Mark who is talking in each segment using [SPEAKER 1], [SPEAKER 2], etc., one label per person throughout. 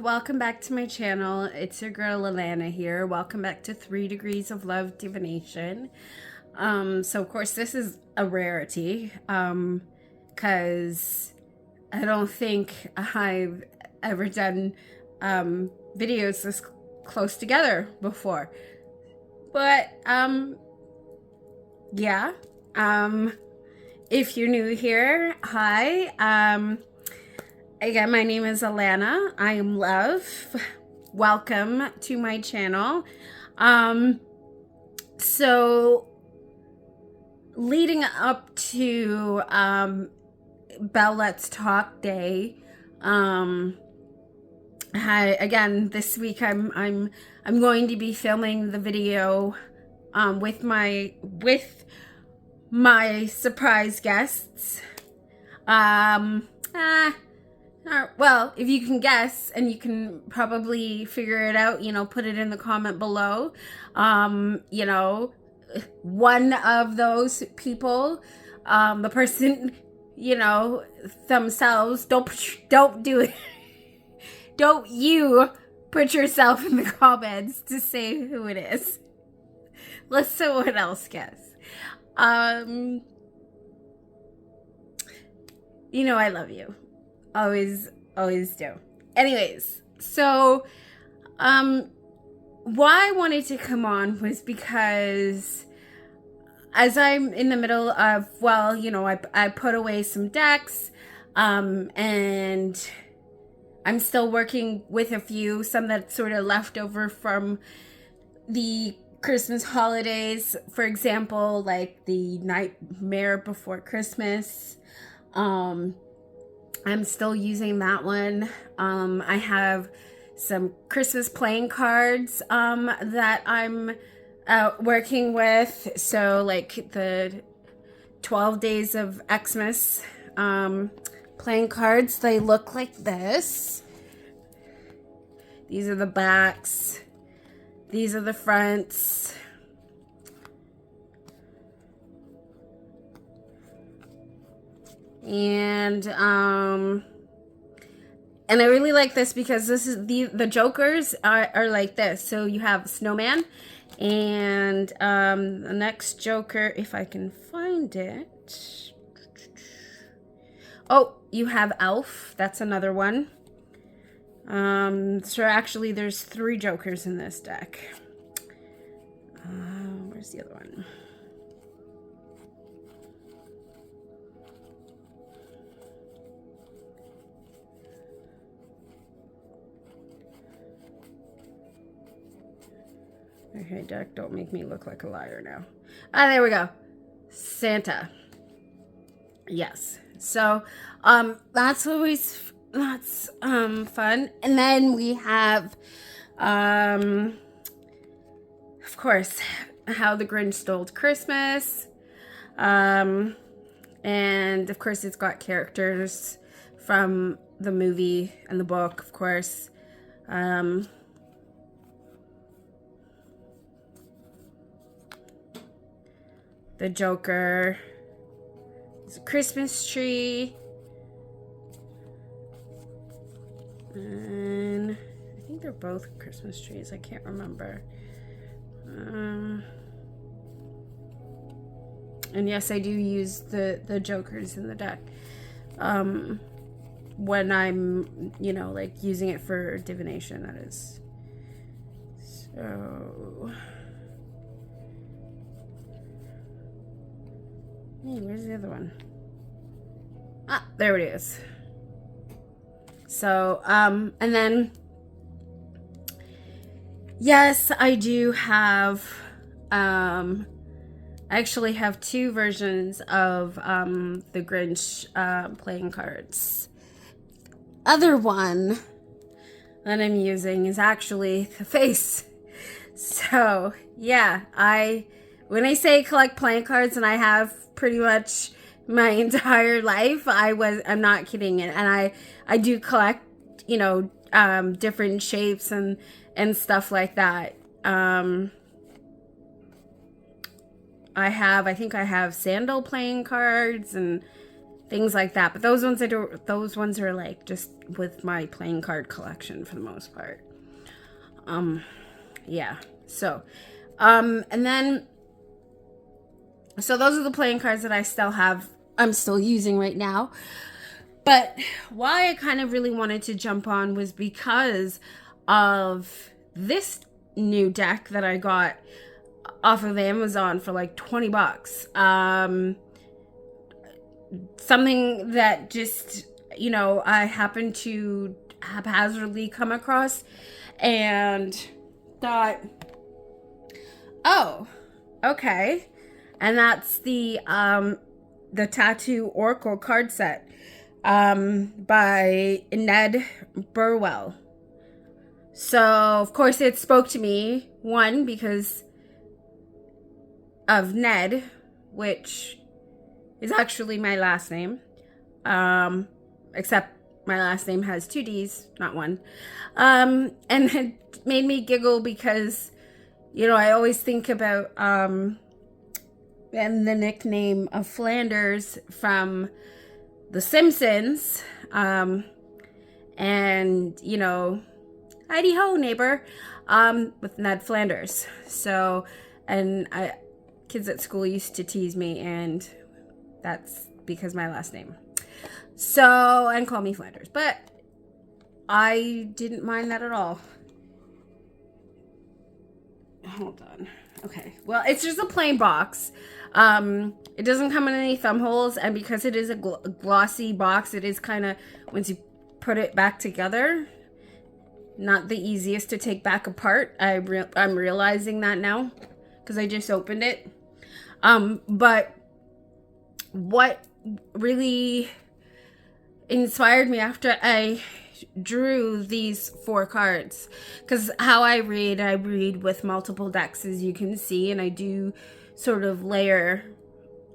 [SPEAKER 1] welcome back to my channel. It's your girl Alana here. Welcome back to 3 Degrees of Love Divination. So of course this is a rarity, because I don't think I've ever done videos this close together before. But yeah, if you're new here, hi. Again, my name is Alana. I am love. Welcome to my channel. So leading up to Belle Let's Talk Day, again this week I'm going to be filming the video with my surprise guests. Well, if you can guess, and you can probably figure it out, put it in the comment below. One of those people, the person, themselves, don't do it. Don't you put yourself in the comments to say who it is. Let someone else guess. I love you. Always do. Anyways, so why I wanted to come on was because as I'm in the middle of, I put away some decks, and I'm still working with some that's sort of left over from the Christmas holidays. For example, like the Nightmare Before Christmas. I'm still using that one. I have some Christmas playing cards that I'm working with. So like the 12 Days of Xmas playing cards. They look like this. These are the backs. These are the fronts. And I really like this because this is the jokers are like this. So you have Snowman, and the next joker, if I can find it. Oh, you have Elf. That's another one. So actually there's 3 jokers in this deck. Where's the other one? Okay, deck, don't make me look like a liar now. There we go. Santa. Yes. So, that's fun. And then we have, of course, How the Grinch Stole Christmas. And of course, it's got characters from the movie and the book, of course. The Joker. It's a Christmas tree. And I think they're both Christmas trees. I can't remember. And yes, I do use the jokers in the deck. When I'm, like using it for divination, that is. So... Hey, where's the other one? There it is. So, and then, yes, I do have, I actually have 2 versions of, the Grinch, playing cards. Other one that I'm using is actually the face. So, yeah, when I say collect playing cards, and I have pretty much my entire life, I'm not kidding it. And I do collect, different shapes and stuff like that. I think I have sandal playing cards, and things like that. But those ones are like just with my playing card collection for the most part. Yeah. So, and then, so those are the playing cards that I still have. I'm still using right now. But why I kind of really wanted to jump on was because of this new deck that I got off of Amazon for like $20. Something that just, you know, I happened to haphazardly come across and thought, oh, okay. And that's the Tattoo Oracle card set by Ned Burwell. So, of course, it spoke to me, one, because of Ned, which is actually my last name, except my last name has 2 D's, not one. And it made me giggle because, you know, I always think about and the nickname of Flanders from The Simpsons, and, you know, Heidi ho, neighbor, with Ned Flanders. So, and kids at school used to tease me, and that's because my last name. So, and call me Flanders. But I didn't mind that at all. Hold on. Okay. Well, it's just a plain box. It doesn't come in any thumb holes, and because it is a glossy box, it is kind of, once you put it back together, not the easiest to take back apart. I'm realizing that now because I just opened it. But what really inspired me after I drew these 4 cards, because how I read with multiple decks, as you can see, and I do sort of layer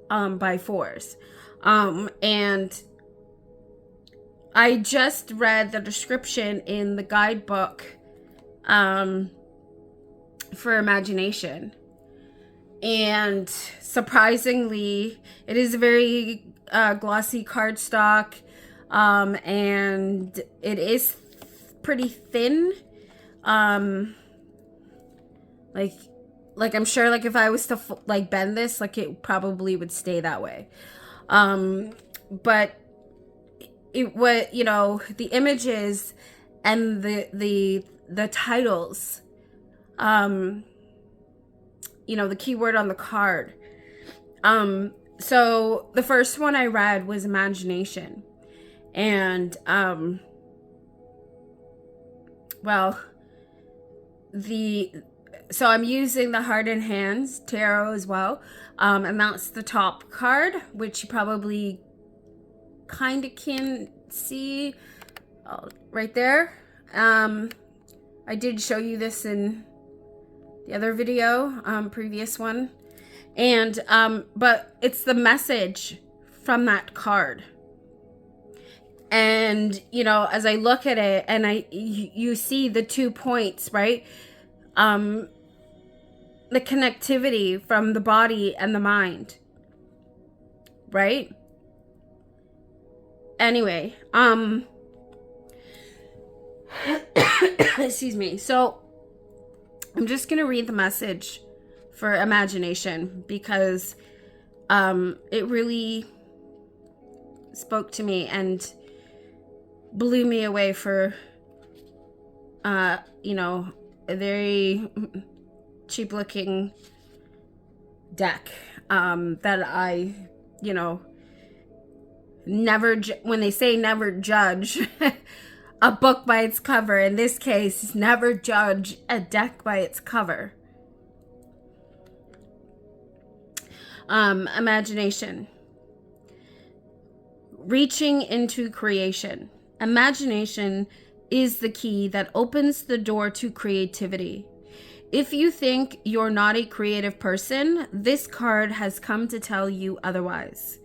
[SPEAKER 1] by 4s. And I just read the description in the guidebook for imagination. And surprisingly, it is a very glossy cardstock, and it is pretty thin. Like I'm sure, like if I was to like bend this, like it probably would stay that way. But it was, you know, the images and the titles, you know, the keyword on the card. So the first one I read was imagination. And, well, so I'm using the Heart and Hands Tarot as well. And that's the top card, which you probably kind of can see right there. I did show you this in the other video, previous one. And, but it's the message from that card. And, you know, as I look at it and you see the 2 points, right? The connectivity from the body and the mind, right? Anyway, excuse me. So I'm just going to read the message for imagination because it really spoke to me and blew me away for, you know, a very cheap looking deck that I, you know, when they say never judge a book by its cover, in this case, never judge a deck by its cover. Imagination. Reaching into creation. Imagination is the key that opens the door to creativity. If you think you're not a creative person, this card has come to tell you otherwise.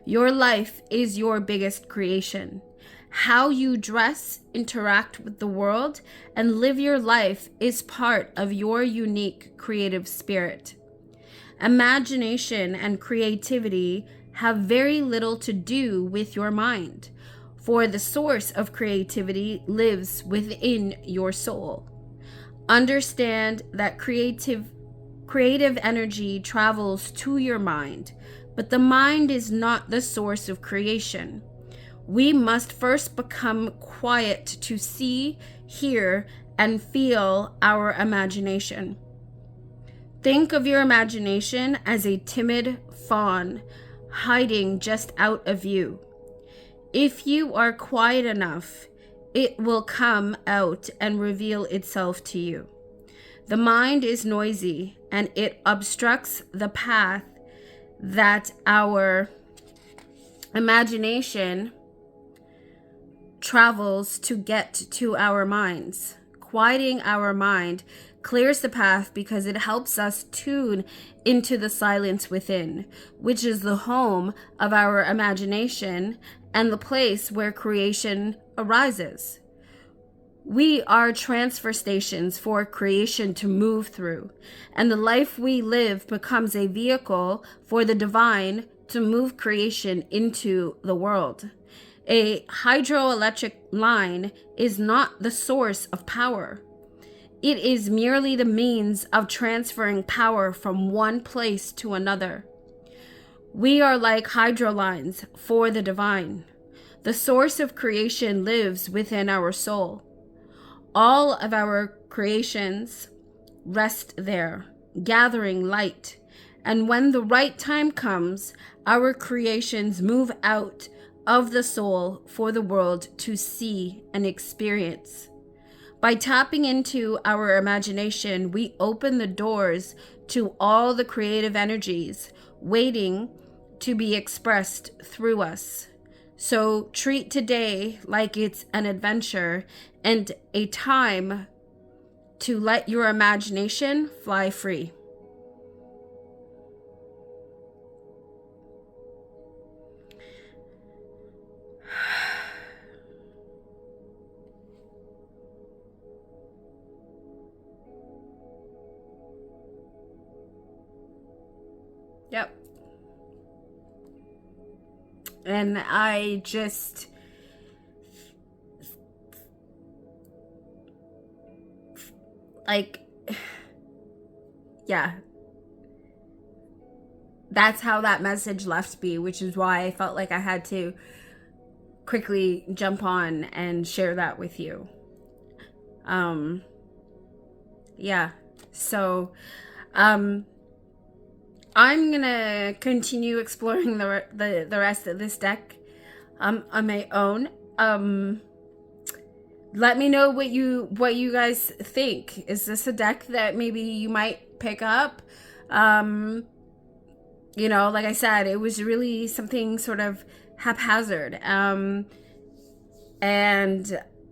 [SPEAKER 1] Your life is your biggest creation. How you dress, interact with the world, and live your life is part of your unique creative spirit. Imagination and creativity have very little to do with your mind, for the source of creativity lives within your soul. Understand that creative energy travels to your mind, but the mind is not the source of creation. We must first become quiet to see, hear, and feel our imagination. Think of your imagination as a timid fawn hiding just out of view. If you are quiet enough, it will come out and reveal itself to you. The mind is noisy and it obstructs the path that our imagination travels to get to our minds. Quieting our mind clears the path because it helps us tune into the silence within, which is the home of our imagination and the place where creation arises. We are transfer stations for creation to move through, and the life we live becomes a vehicle for the divine to move creation into the world. A hydroelectric line is not the source of power. It is merely the means of transferring power from one place to another. We are like hydro lines for the divine. The source of creation lives within our soul. All of our creations rest there, gathering light. And when the right time comes, our creations move out of the soul for the world to see and experience. By tapping into our imagination, we open the doors to all the creative energies waiting to be expressed through us. So treat today like it's an adventure and a time to let your imagination fly free. Yep. And I just yeah, that's how that message left me, which is why I felt like I had to quickly jump on and share that with you. Yeah, so I'm gonna continue exploring the rest of this deck on my own. Let me know what you guys think. Is this a deck that maybe you might pick up? You know, like I said, it was really something sort of haphazard. And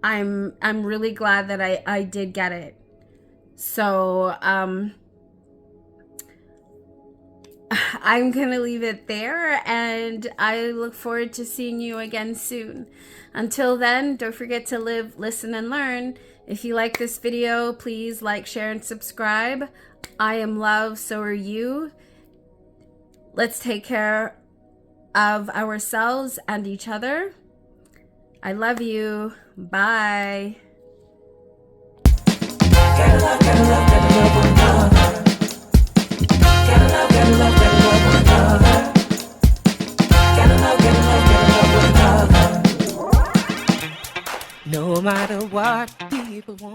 [SPEAKER 1] I'm really glad that I did get it. So I'm gonna leave it there, and I look forward to seeing you again soon. Until then, don't forget to live, listen, and learn. If you like this video, please like, share, and subscribe. I am love, so are you. Let's take care of ourselves and each other. I love you. Bye. Gotta love, gotta love, gotta love one another. Gotta love, gotta love, gotta love one another. Gotta love, gotta love, gotta love one another. No matter what people want.